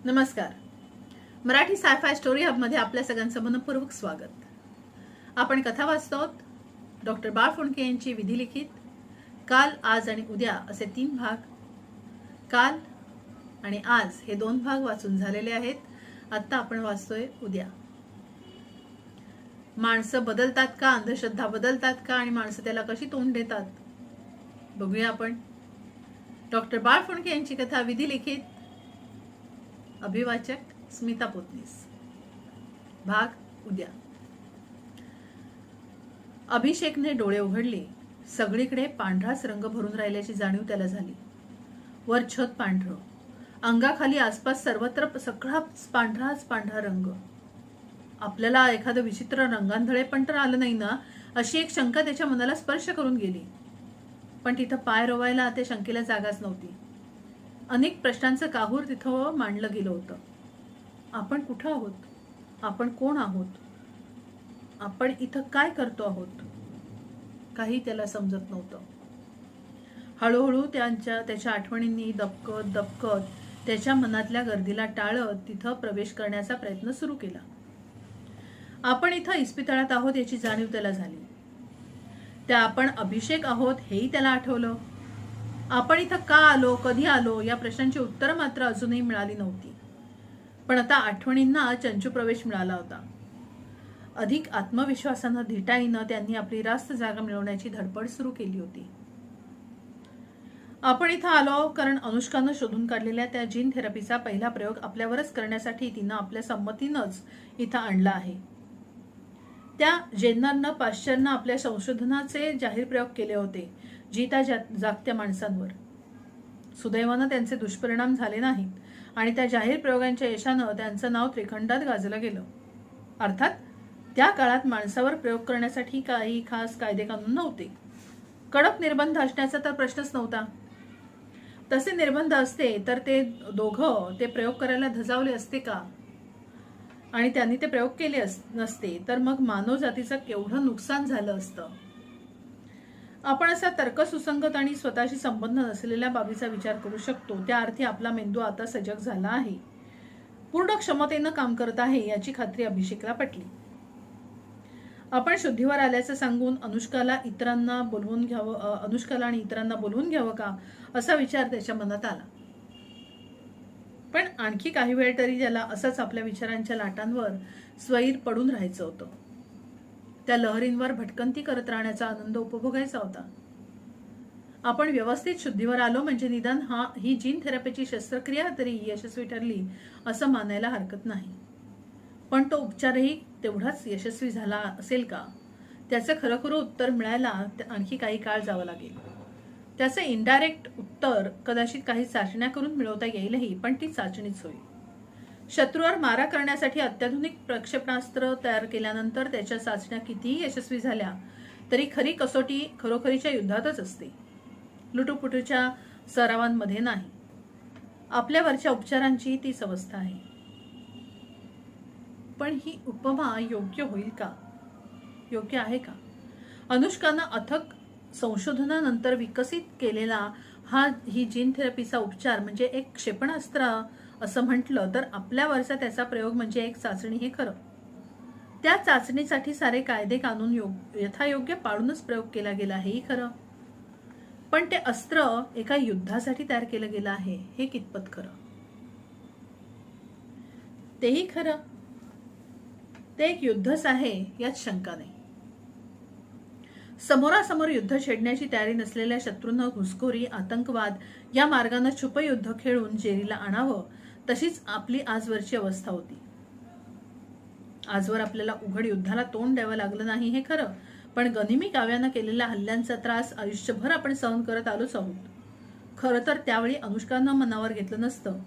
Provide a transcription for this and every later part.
नमस्कार. Marathi sci-fi story हबमध्ये आपल्या सगळ्यांचं मनपूर्वक स्वागत. आपण कथा वाचतो डॉक्टर बाळ फुंडके यांची विधिलिखित काल, आज आणि उद्या असे 3 भाग. काल आणि आज हे 2 भाग वाचून झालेले आहेत. आता आपण वाचतोय उद्या. माणसं बदलतात का, अंधश्रद्धा बदलतात का आणि माणसं त्याला कशी तोंड देतात बघूया आपण. डॉक्टर बाळ फुंडके यांची कथा विधिलिखित, अभिवाचक स्मिता पोतनीस. भाग उद्या. अभिषेकने डोळे उघडले. सगळीकडे पांढराच रंग भरून राहिल्याची जाणीव त्याला झाली. वर छत पांढरं, अंगाखाली आसपास सर्वत्र सगळाच पांढराच पांढरा रंग. आपल्याला एखादं विचित्र रंगांधळे पण तर आलं नाही ना, अशी एक शंका त्याच्या मनाला स्पर्श करून गेली. पण तिथं पाय रोवायला त्या शंकेला जागाच नव्हती. अनेक प्रश्नांचं काहूर तिथं मांडलं गेलं होतं. आपण कुठं आहोत? आपण कोण आहोत? आपण इथं काय करतो आहोत? काही त्याला समजत नव्हतं. हळूहळू त्याच्या आठवणींनी दबकत दबकत त्याच्या मनातल्या गर्दीला टाळत तिथं प्रवेश करण्याचा प्रयत्न सुरू केला. आपण इथं इस्पितळात आहोत याची जाणीव त्याला झाली. त्या आपण अभिषेक आहोत हेही त्याला आठवलं. आपण इथं का आलो, कधी आलो या प्रश्नांची उत्तरं मात्र अजूनही मिळाली नव्हती. पण आता आठवणींना चंचू प्रवेश मिळाला होता. अधिक आत्मविश्वासानं धिटाईनं त्यांनी आपली रास्त जागा मिळवण्याची धडपड सुरू केली होती. आपण इथं आलो कारण अनुष्कानं शोधून काढलेल्या त्या जीन थेरपीचा पहिला प्रयोग आपल्यावरच करण्यासाठी तिनं आपल्या संमतीनंच इथं आणला आहे. त्या जेन्नरनं पाश्चरनं आपल्या संशोधनाचे जाहीर प्रयोग केले होते जीता जागत्या माणसांवर. सुदैवानं त्यांचे दुष्परिणाम झाले नाहीत आणि त्या जाहीर प्रयोगांच्या यशानं त्यांचं नाव त्रिखंडात गाजलं गेलं. अर्थात त्या काळात माणसावर प्रयोग करण्यासाठी काही खास कायदे कानून नव्हते. कडक निर्बंध असण्याचा तर प्रश्नच नव्हता. तसे निर्बंध असते तर ते दोघं ते प्रयोग करायला धजावले असते का? आणि त्यांनी ते प्रयोग केले नसते तर मग मानव जातीचं केवढं नुकसान झालं असतं. आपण असा तर्कसुसंगत आणि स्वतःशी संबंध नसलेल्या बाबीचा विचार करू शकतो. त्या अर्थी आपला मेंदू आता सजग झाला आहे, पूर्ण क्षमतेनं काम करत आहे याची खात्री अभिषेकला पटली. आपण शुद्धीवर आल्याचं सांगून अनुष्काला आणि इतरांना बोलवून घ्यावं का असा विचार त्याच्या मनात आला. पण आणखी काही वेळ तरी त्याला असंच आपल्या विचारांच्या लाटांवर स्वैर पडून राहायचं होतं. त्या लहरींवर भटकंती करत राहण्याचा आनंद उपभोगायचा होता. आपण व्यवस्थित शुद्धीवर आलो म्हणजे निदान ही जीन थेरपीची शस्त्रक्रिया तरी यशस्वी ठरली असं मानायला हरकत नाही. पण तो उपचारही तेवढाच यशस्वी झाला असेल का, त्याचं खरोखर उत्तर मिळायला आणखी काही काळ जावं लागेल. त्याचं इनडायरेक्ट उत्तर कदाचित काही चाचण्या करून मिळवता येईलही, पण ती चाचणीच होईल. शत्रूवर मारा करण्यासाठी अत्याधुनिक प्रक्षेपणास्त्र तयार केल्यानंतर त्याच्या चाचण्या कितीही यशस्वी झाल्या तरी खरी कसोटी खरोखरीच्या युद्धातच असते, लुटूपुटूच्या सरावांमध्ये नाही. आपल्यावरच्या उपचारांची तीच अवस्था आहे. पण ही उपमा योग्य होईल का? योग्य आहे का? अनुष्कानं अथक संशोधनानंतर विकसित केलेला ही जीन थेरपीचा उपचार म्हणजे एक क्षेपणास्त्र असं म्हटलं तर आपल्यावरचा त्याचा प्रयोग म्हणजे एक चाचणी हे खरं. त्या चाचणीसाठी सारे कायदे कानून यथायोग्य पाळूनच प्रयोग केला गेला हेही खरं. पण ते अस्त्र एका युद्धासाठी तयार केलं गेलं आहे हे कितपत खरं? तेही खरं. ते एक युद्धच आहे यात शंका नाही. समोरासमोर युद्ध छेडण्याची तयारी नसलेल्या शत्रूंना घुसखोरी, आतंकवाद या मार्गाने छुपयुद्ध खेळून जेरीला आणावं, तशीच आपली आजवरची अवस्था होती. आजवर आपल्याला उघड युद्धाला तोंड द्यावं लागलं नाही हे खरं, पण गनिमी काव्यानं केलेल्या हल्ल्यांचा त्रास आयुष्यभर आपण सहन करत आलोच आहोत. खरं तर त्यावेळी अनुष्कानं मनावर घेतलं नसतं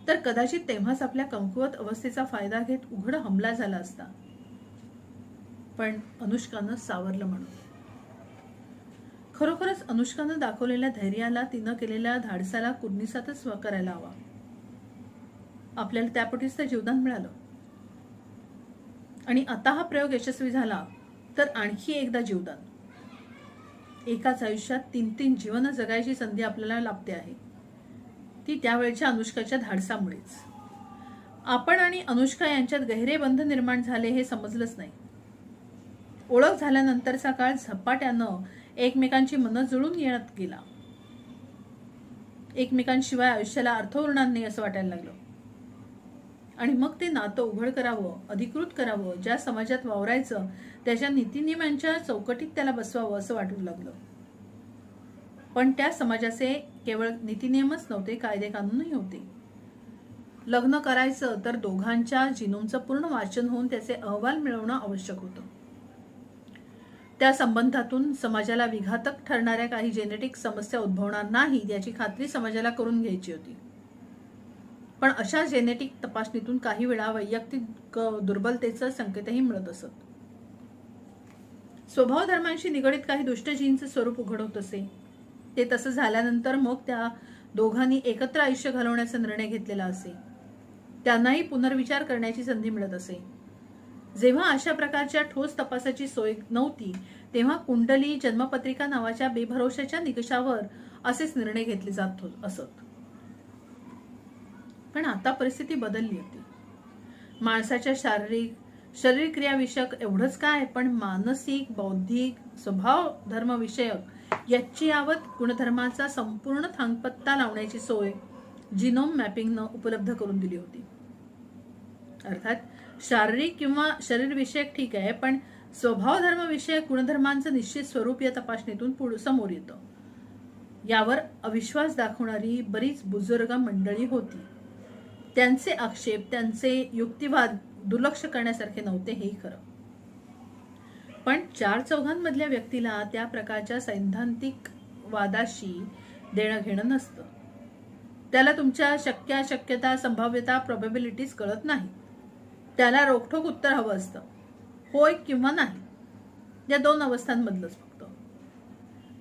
तर कदाचित तेव्हाच आपल्या कमकुवत अवस्थेचा फायदा घेत उघड हमला झाला असता. पण अनुष्कानं सावरलं म्हणून. खरोखरच अनुष्कानं दाखवलेल्या धैर्याला, तिनं केलेल्या धाडसाला कुर्निसातच करायला हवा. आपल्याला त्यापोटीच तर जीवदान मिळालं. आणि आता हा प्रयोग यशस्वी झाला तर आणखी एकदा जीवदान. एकाच आयुष्यात 3 जीवन जगायची संधी आपल्याला लाभते आहे. ती त्यावेळच्या अनुष्काच्या धाडसामुळेच. आपण आणि अनुष्का यांच्यात गहिरे बंध निर्माण झाले हे समजलंच नाही. ओळख झाल्यानंतरचा काळ झपाट्यानं एकमेकांची मनं जुळून येण्यात गेला. एकमेकांशिवाय आयुष्याला अर्थ उरणार नाही असं वाटायला लागलं. आणि मग ते नातं उघड करावं, अधिकृत करावं, ज्या समाजात वावरायचं त्याच्या नीतिनियमांच्या चौकटीत त्याला बसवावं असं वाटू लागलं. पण त्या समाजाचे केवळ नीतिनियमच नव्हते, कायदे कानूनही होते. लग्न करायचं तर दोघांच्या जिनोमचं पूर्ण वाचन होऊन त्याचे अहवाल मिळवणं आवश्यक होतं. त्या संबंधातून समाजाला विघातक ठरणाऱ्या काही जेनेटिक समस्या उद्भवणार नाहीत याची खात्री समाजाला करून घ्यायची होती. पण अशा जेनेटिक तपासणीतून काही वेळा वैयक्तिक दुर्बलतेचं संकेतही मिळत असत. स्वभाव धर्मांशी निगडीत काही दुष्ट जीनचं स्वरूप उघड होत असे. ते तसं झाल्यानंतर मग त्या दोघांनी एकत्र आयुष्य घालवण्याचा निर्णय घेतलेला असे. त्यांनाही पुनर्विचार करण्याची संधी मिळत असे. जेव्हा अशा प्रकारच्या ठोस तपासाची सोय नव्हती तेव्हा कुंडली जन्मपत्रिका नावाच्या बेभरोशाच्या निकषावर असेच निर्णय घेतले जात असत. पण आता परिस्थिती बदलली होती. माणसाच्या शरीर क्रियाविषयक एवढंच काय, पण मानसिक, बौद्धिक, स्वभाव धर्मविषयक याची यावत गुणधर्माचा संपूर्ण थांगपत्ता लावण्याची सोय जिनोम मॅपिंगनं उपलब्ध करून दिली होती. अर्थात शारीरिक किंवा शरीरविषयक ठीक आहे, पण स्वभाव धर्मविषयक गुणधर्मांचं निश्चित स्वरूप या तपासणीतून समोर येतं. यावर अविश्वास दाखवणारी बरीच बुजुर्ग मंडळी होती. त्यांचे आक्षेप, त्यांचे युक्तिवाद दुर्लक्ष करण्यासारखे नव्हते हेही खरं. पण 4-4 व्यक्तीला त्या प्रकारच्या सैद्धांतिक वादाशी देणं घेणं नसतं. त्याला तुमच्या शक्यता, संभाव्यता, प्रोबॅबिलिटीज कळत नाही. त्याला रोखठोक उत्तर हवं असतं, होय किंवा नाही, या 2 अवस्थांमधलंच फक्त.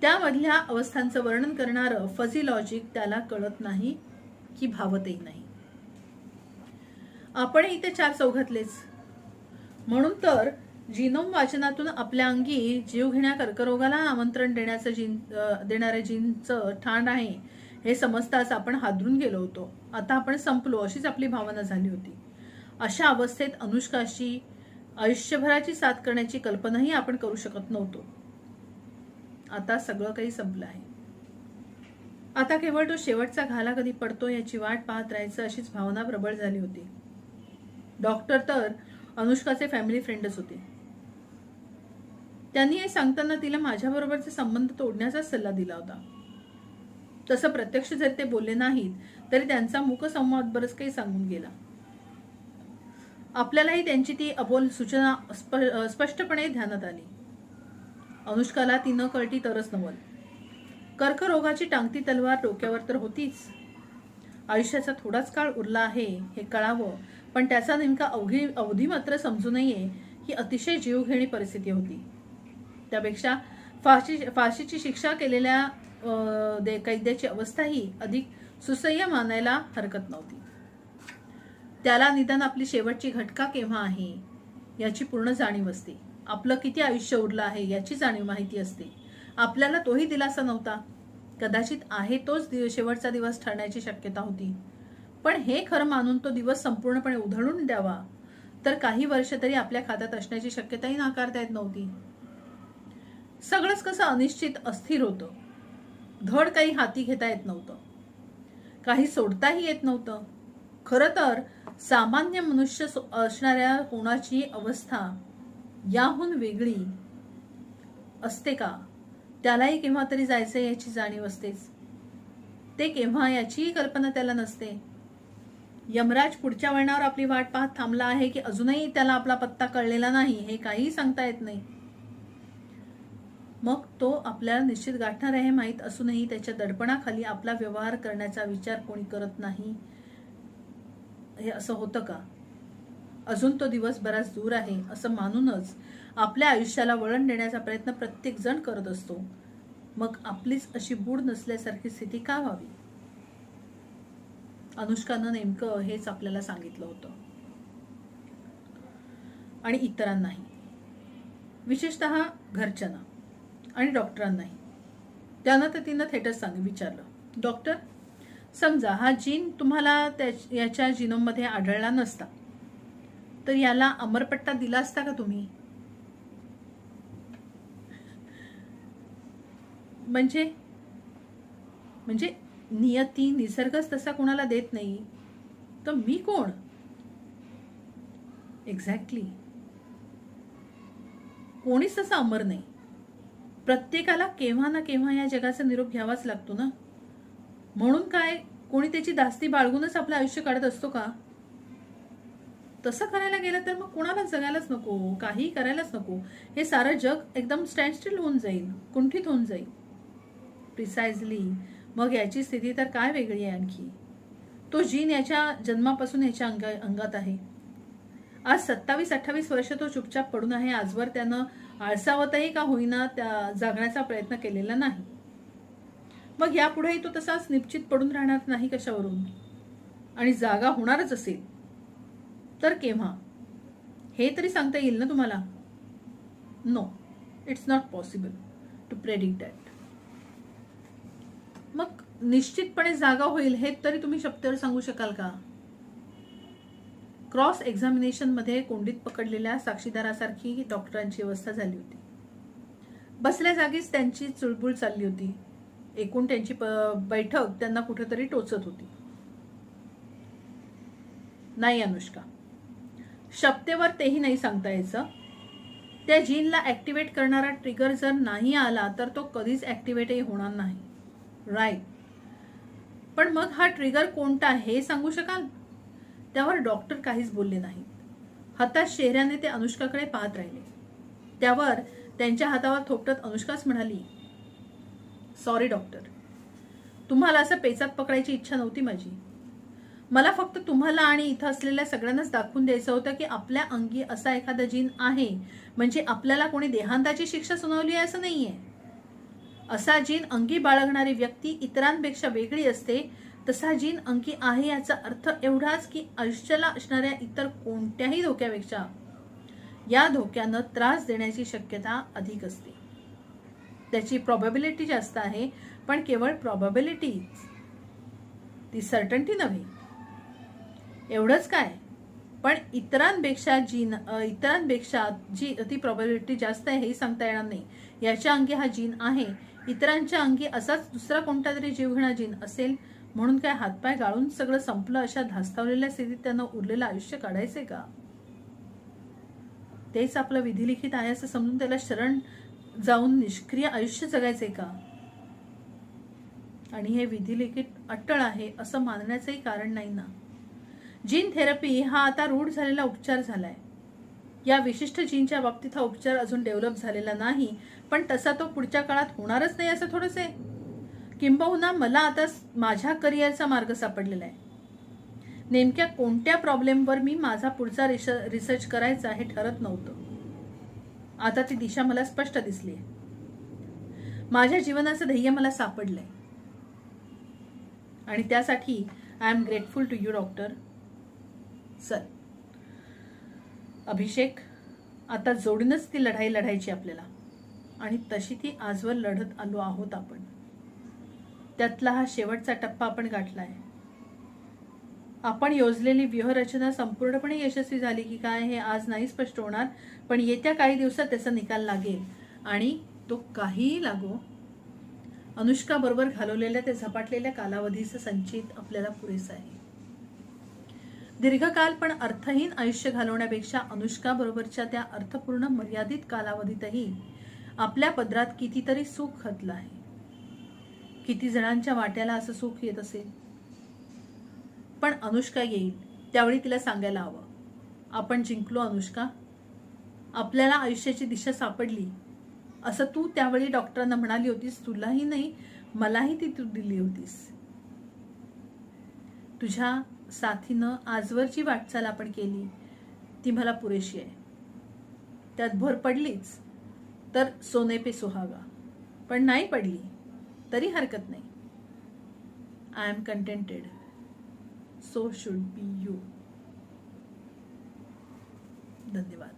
त्यामधल्या अवस्थांचं वर्णन करणारं फझी लॉजिक त्याला कळत नाही की भावतही नाही. आपणही ते 4-4तलेच. म्हणून तर जिनोम वाचनातून आपल्या अंगी जीवघेण्या कर्करोगाला आमंत्रण देणाऱ्या जीनचं ठाण आहे हे समजताच आपण हादरून गेलो होतो. आता आपण संपलो अशीच आपली भावना झाली होती. अशा अवस्थेत अनुष्काशी आयुष्यभराची साथ करण्याची कल्पनाही आपण करू शकत नव्हतो. आता सगळं काही संपलं आहे. आता केवळ तो शेवटचा घाला कधी पडतो याची वाट पाहत राहायचं अशीच भावना प्रबळ झाली होती. डॉक्टर तर अनुष्काचे फॅमिली फ्रेंडच होते. त्यांनी हे सांगताना तिला माझ्याबरोबरचे संबंध तोडण्याचा सल्ला दिला होता. तसं प्रत्यक्ष जरी ते बोलले नाहीत तरी त्यांचा मुखसंवाद बरंच काही सांगून गेला. आपल्यालाही त्यांची ती अबोल सूचना स्पष्टपणे ध्यानात आली. अनुष्काला ती न कळती तरच नवल. कर्करोगाची टांगती तलवार डोक्यावर तर होतीच. आयुष्याचा थोडाच काळ उरला आहे हे कळावं, पण त्याचा नेमका अवधी मात्र समजू नये ही अतिशय जीवघेणी परिस्थिती होती. त्यापेक्षा फाशीची शिक्षा केलेल्या कैद्याची अवस्थाही अधिक सुसह्य मानायला हरकत नव्हती. त्याला निदान आपली शेवटची घटका केव्हा आहे याची पूर्ण जाणीव असते. आपलं किती आयुष्य उरलं आहे याची जाणीव माहिती असते. आपल्याला तोही दिलासा नव्हता. कदाचित आहे तोच शेवटचा दिवस ठरण्याची शक्यता होती. पण हे खरं मानून तो दिवस संपूर्णपणे उधळून द्यावा तर काही वर्ष तरी आपल्या खात्यात असण्याची शक्यताही नाकारता येत नव्हती. सगळंच कसं अनिश्चित, अस्थिर होतं. धड काही हाती घेता येत नव्हतं, काही सोडताही येत नव्हतं. खरं तर सामान्य मनुष्य असणाऱ्या कोणाची अवस्था याहून वेगळी असते का? त्यालाही केव्हा तरी जायचं याची जाणीव असतेच. ते केव्हा याचीही कल्पना त्याला नसते. यमराज पुढच्या वळणावर आपली वाट पाहत थांबला आहे की अजूनही त्याला आपला पत्ता कळलेला नाही हे काहीही सांगता येत नाही. मग तो आपल्याला निश्चित गाठणार आहे माहीत असूनही त्याच्या दडपणाखाली आपला व्यवहार करण्याचा विचार कोणी करत नाही. हे असं होतं का? अजून तो दिवस बराच दूर आहे असं मानूनच आपल्या आयुष्याला वळण देण्याचा प्रयत्न प्रत्येक जण करत असतो. मग आपलीच अशी बूड नसल्यासारखी स्थिती का व्हावी? अनुष्कानं नेमकं हेच आपल्याला सांगितलं होतं आणि इतरांनाही, विशेषतः घरच्यांना आणि डॉक्टरांनाही. त्यानं तर तिनं थेटच विचारलं, डॉक्टर समजा हा जीन तुम्हाला याच्या जिनोममध्ये आढळला नसता तर याला अमरपट्टा दिला असता का तुम्ही? म्हणजे नियती निसर्गच तसा कोणाला देत नाही तर मी कोण? एक्झॅक्टली, कोणीच तसा अमर नाही. प्रत्येकाला केव्हा ना केव्हा या जगाचा निरोप घ्यावाच लागतो ना. म्हणून काय कोणी त्याची दास्ती बाळगूनच आपलं आयुष्य काढत असतो का? तसं करायला गेलं तर मग कोणाला जगायलाच नको, काही करायलाच नको. हे सारं जग एकदम स्टँडस्टिल होऊन जाईल, कुंठित होऊन जाईल. प्रिसाइजली. मग याची स्थिती तर काय वेगळी आहे आणखी. तो जीन याच्या जन्मापासून याच्या अंगात आहे. आज 27-28 वर्ष तो चुपचाप पडून आहे. आजवर त्यानं आळसावतही का होईना त्या जागण्याचा प्रयत्न केलेला नाही. मग यापुढेही तो तसाच निश्चित पडून राहणार नाही कशावरून. आणि जागा होणारच असेल तर केव्हा हे तरी सांगता येईल ना तुम्हाला? No, it's not possible to predict that. मग निश्चितपणे जागा होईल हे तरी तुम्ही शब्दावर सांगू शकाल का? क्रॉस एक्झामिनेशन मध्ये कोंडीत पकडलेल्या साक्षीदारासारखी डॉक्टरांची अवस्था झाली होती. बसल्या जागीच त्यांची चुळबुळ चालली होती. एकूण त्यांची बैठक त्यांना कुठेतरी टोचत होती. नाही अनुष्का, शब्देवर तेही नाही सांगता यायचं. त्या जीनला ऍक्टिव्हेट करणारा ट्रिगर जर नाही आला तर तो कधीच ऍक्टिव्हेटही होणार नाही. राईट. पण मग हा ट्रिगर कोणता हे सांगू शकाल? त्यावर डॉक्टर काहीच बोलले नाहीत. हताश चेहऱ्याने ते अनुष्काकडे पाहत राहिले. त्यावर त्यांच्या हातावर थोपटत अनुष्काच म्हणाली, सॉरी डॉक्टर, तुम्हाला असं पेचात पकडायची इच्छा नव्हती माझी. मला फक्त तुम्हाला आणि इथं असलेल्या सगळ्यांनाच दाखवून द्यायचं होतं की आपल्या अंगी असा एखादा जीन आहे म्हणजे आपल्याला कोणी देहांताची शिक्षा सुनावली आहे असं नाहीये. असा जीन अंगी बाळगणारी व्यक्ती इतरांपेक्षा वेगळी असते. तसा जीन अंगी आहे याचा अर्थ एवढाच की आयुष्याला असणाऱ्या इतर कोणत्याही धोक्यापेक्षा या धोक्यानं त्रास देण्याची शक्यता अधिक असते. त्याची प्रॉबॅबिलिटी जास्त आहे, पण केवळ प्रॉबॅबिलिटी, ती सर्टन्टी नव्हे. एवढंच काय, पण इतरांपेक्षा जी ती प्रॉबॅबिलिटी जास्त आहे हे सांगता येणार नाही. याच्या अंगी हा जीन आहे, इतरांच्या अंगी असाच दुसरा कोणता तरी जीवघेणा जीन असेल. म्हणून काय हातपाय गाळून सगळं संपलं अशा धास्तावलेल्या स्थितीत त्यांना उरलेलं आयुष्य काढायचंय का? तेच आपलं विधिलिखित आहे असं समजून त्याला शरण जाऊन निष्क्रिय आयुष्य जगायचंय का? आणि हे विधिलिखित अट्टळ आहे असं मानण्याचंही कारण नाही ना. जीन थेरपी हा आता रूढ झालेला उपचार झालाय. या विशिष्ट जीनच्या बाबतीत हा उपचार अजून डेव्हलप झालेला नाही, पण तसा तो पुढच्या काळात होणारच नाही असं थोडंच आहे. किंबहुना मला आता माझ्या करिअरचा मार्ग सापडलेला आहे. नेमक्या कोणत्या प्रॉब्लेमवर मी माझा पुढचा रिसर्च करायचा हे ठरत नव्हतं. आता ती दिशा मला स्पष्ट दिसली. माझ्या जीवनाचं ध्येय मला सापडलंय आणि त्यासाठी I am grateful to you doctor. चल अभिषेक, आता जोडीनच ती लढाई लढायची आपल्याला आणि तशी ती आजवर लढत आलो आहोत आपण. त्यातला हा शेवटचा टप्पा आपण गाठलाय. आपण योजलेली व्यूहरचना संपूर्णपणे यशस्वी झाली की काय हे आज नाही स्पष्ट होणार, पण येत्या काही दिवसात त्याचा निकाल लागेल आणि तो काहीही लागो, अनुष्का बरोबर घालवलेल्या त्या झपाटलेल्या कालावधीचं संचित आपल्याला पुरेसं आहे. दीर्घकाल पण अर्थहीन आयुष्य घालवण्यापेक्षा अनुष्का बरोबरच्या त्या अर्थपूर्ण मर्यादित कालावधीतही आपल्या पदरात कितीतरी सुख घातलं आहे. किती जणांच्या वाट्याला असं सुख येत असेल. पण अनुष्का येईल त्यावेळी तिला सांगायला हवं, आपण जिंकलो अनुष्का, आपल्याला आयुष्याची दिशा सापडली असं तू त्यावेळी डॉक्टरांना म्हणाली होतीस. तुलाही नाही मलाही ती तू दिली होतीस. तुझ्या साथीनं आजवर जी वाटचाल आपण केली ती मला पुरेशी आहे. त्यात भर पडलीच तर सोने पे सुहागा, पण नाही पडली तरी हरकत नाही. I am contented. So should be you. धन्यवाद.